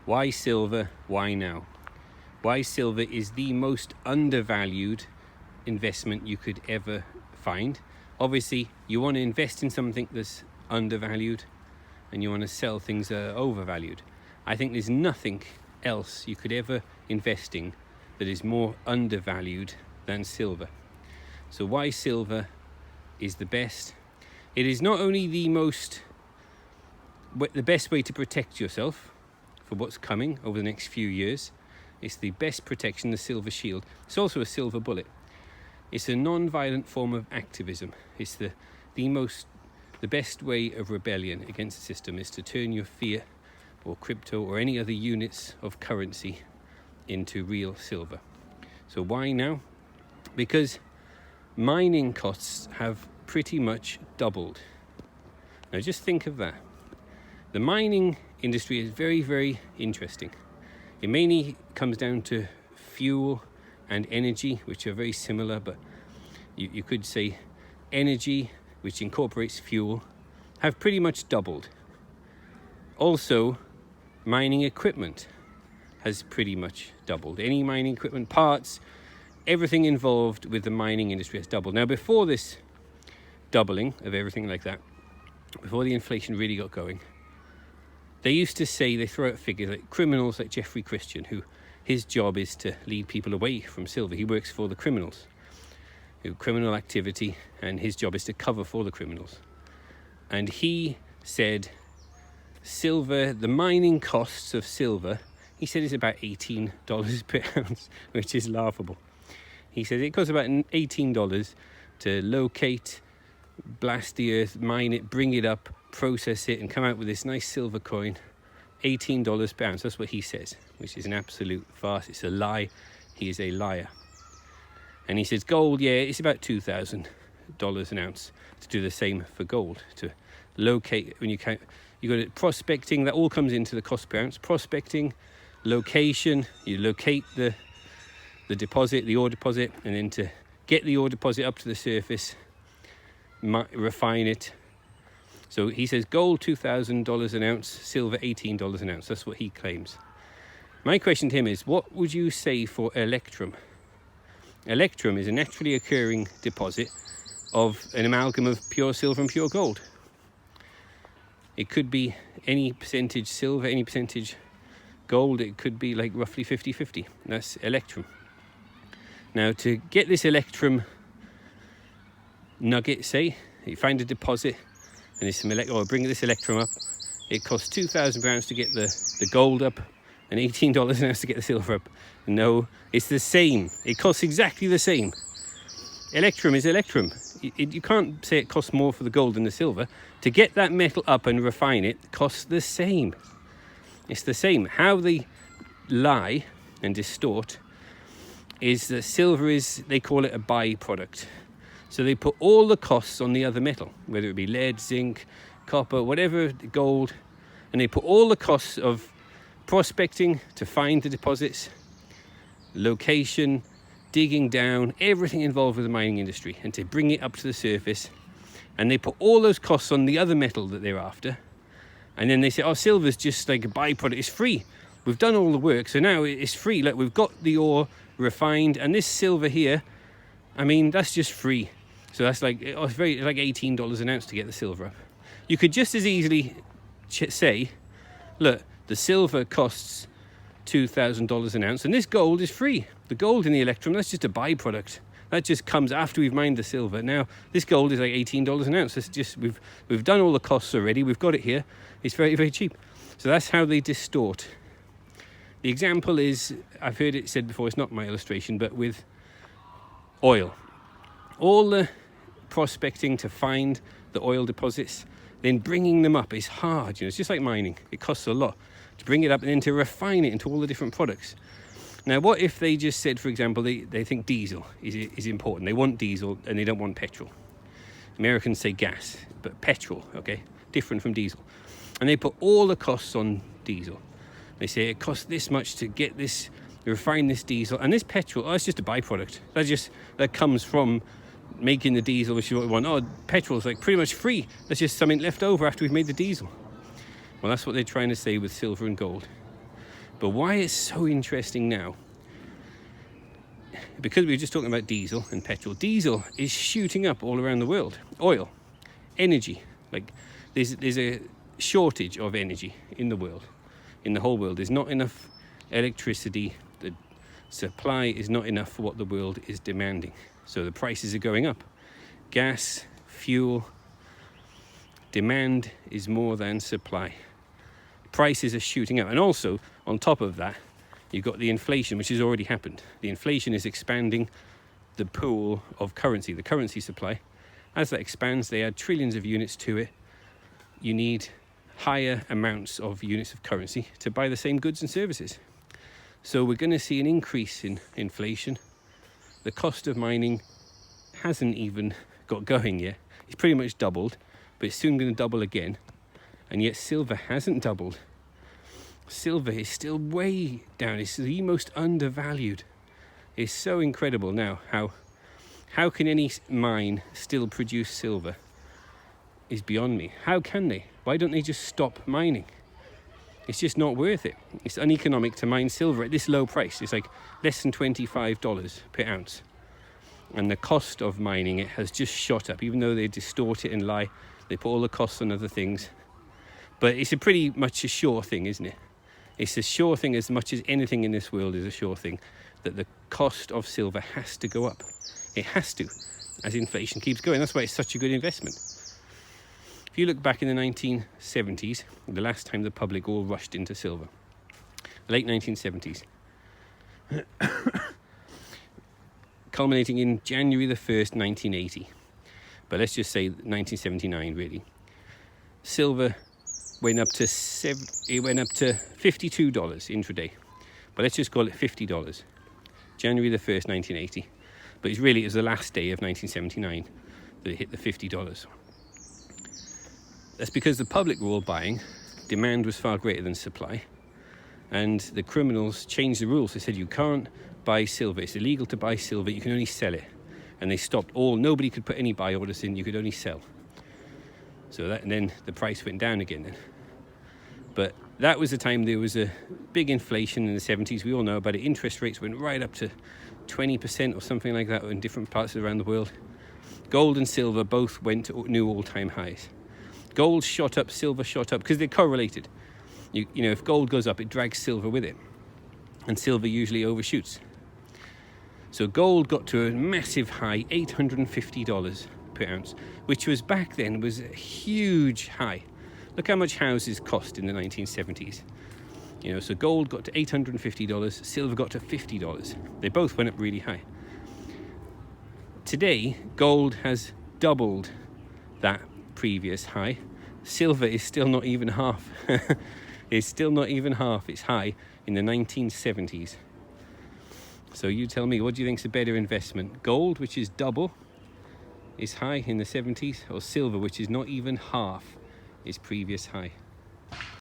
Why silver? Why now? Why silver is the most undervalued investment you could ever find. Obviously, you want to invest in something that's undervalued and you want to sell things that are overvalued. I think there's nothing else you could ever invest in that is more undervalued than silver. So why silver is the best? It is not only the best way to protect yourself for what's coming over the next few years. It's the best protection, the silver shield. It's also a silver bullet. It's a non-violent form of activism. It's the best way of rebellion against the system is to turn your fiat or crypto or any other units of currency into real silver. So why now? Because mining costs have pretty much doubled. Now just think of that. The mining industry is very, very interesting. It mainly comes down to fuel and energy, which are very similar, but you could say energy, which incorporates fuel, have pretty much doubled. Also, mining equipment has pretty much doubled. Any mining equipment, parts, everything involved with the mining industry has doubled. Now, before this doubling of everything like that, before the inflation really got going, they used to say, they throw out figures like criminals like Jeffrey Christian, who his job is to lead people away from silver. He works for the criminals, criminal activity, and his job is to cover for the criminals. And he said silver, the mining costs of silver, he said is about $18 per ounce, which is laughable. He said it costs about $18 to locate, blast the earth, mine it, bring it up, process it, and come out with this nice silver coin. $18 per ounce, that's what he says, which is an absolute farce. It's a lie. He is a liar. And he says gold, yeah, it's about $2,000 an ounce to do the same for gold. To locate, when you count, you got it, prospecting, that all comes into the cost per ounce. Prospecting, location, you locate the deposit, the ore deposit, and then to get the ore deposit up to the surface, refine it. So he says gold $2,000 an ounce, silver $18 an ounce. That's what he claims. My question to him is, what would you say for electrum? Electrum is a naturally occurring deposit of an amalgam of pure silver and pure gold. It could be any percentage silver, any percentage gold. It could be like roughly 50-50. That's electrum. Now, to get this electrum nugget, say, you find a deposit and there's some bring this electrum up. It costs $2,000 per ounce to get the gold up and $18 an ounce to get the silver up. No, it's the same. It costs exactly the same. Electrum is electrum. You can't say it costs more for the gold than the silver. To get that metal up and refine it costs the same. It's the same. How they lie and distort is that silver is, they call it a byproduct. So they put all the costs on the other metal, whether it be lead, zinc, copper, whatever, gold, and they put all the costs of prospecting to find the deposits, location, digging down, everything involved with the mining industry, and to bring it up to the surface. And they put all those costs on the other metal that they're after. And then they say, oh, silver's just like a byproduct, it's free. We've done all the work, so now it's free. Like, we've got the ore refined, and this silver here, I mean, that's just free. So that's like, it's like $18 an ounce to get the silver up. You could just as easily say, look, the silver costs $2,000 an ounce, and this gold is free. The gold in the electrum, that's just a byproduct. That just comes after we've mined the silver. Now, this gold is like $18 an ounce. It's just, we've done all the costs already. We've got it here. It's very, very cheap. So that's how they distort. The example is, I've heard it said before, it's not my illustration, but with oil. All the prospecting to find the oil deposits, then bringing them up is hard. It's just like mining. It costs a lot to bring it up and then to refine it into all the different products. Now, what if they just said, for example, they think diesel is important. They want diesel and they don't want petrol. Americans say gas, but petrol, okay, different from diesel. And they put all the costs on diesel. They say it costs this much to get this, refine this diesel, and this petrol, it's just a byproduct. That comes from making the diesel, which is what we want. Oh, petrol's like pretty much free. That's just something left over after we've made the diesel. Well, that's what they're trying to say with silver and gold. But why it's so interesting now, because we were just talking about diesel and petrol. Diesel is shooting up all around the world. Oil, energy, like there's a shortage of energy in the world, in the whole world. There's not enough electricity. The supply is not enough for what the world is demanding. So the prices are going up. Gas, fuel, demand is more than supply. Prices are shooting up. And also, on top of that, you've got the inflation, which has already happened. The inflation is expanding the pool of currency, the currency supply. As that expands, they add trillions of units to it. You need higher amounts of units of currency to buy the same goods and services. So we're going to see an increase in inflation. The cost of mining hasn't even got going yet. It's pretty much doubled, but it's soon going to double again. And yet silver hasn't doubled. Silver is still way down. It's the most undervalued. It's so incredible now how can any mine still produce silver is beyond me. How can they? Why don't they just stop mining? It's just not worth it. It's uneconomic to mine silver at this low price. It's like less than $25 per ounce. And the cost of mining it has just shot up, even though they distort it and lie. They put all the costs on other things. But it's pretty much a sure thing, isn't it? It's a sure thing as much as anything in this world is a sure thing, that the cost of silver has to go up. It has to, as inflation keeps going. That's why it's such a good investment. If you look back in the 1970s, the last time the public all rushed into silver, late 1970s, culminating in January the 1st, 1980. But let's just say 1979, really. Silver went up to $52 intraday, but let's just call it $50. January the 1st, 1980. But it was the last day of 1979 that it hit the $50. That's because the public were all buying. Demand was far greater than supply, and the criminals changed the rules. They said you can't buy silver. It's illegal to buy silver. You can only sell it. And they stopped nobody could put any buy orders in. You could only sell. And then the price went down again then. But that was the time there was a big inflation in the 70s. We all know about it. Interest rates went right up to 20% or something like that in different parts around the world. Gold and silver both went to new all-time highs. Gold shot up, silver shot up, because they're correlated. You know, if gold goes up, it drags silver with it. And silver usually overshoots. So gold got to a massive high, $850 per ounce, which was back then was a huge high. Look how much houses cost in the 1970s. You know, so gold got to $850, silver got to $50. They both went up really high. Today, gold has doubled that previous high. Silver is still not even half. It's still not even half its high in the 1970s. So you tell me, what do you think is a better investment? Gold, which is double its high in the 70s, or silver, which is not even half its previous high?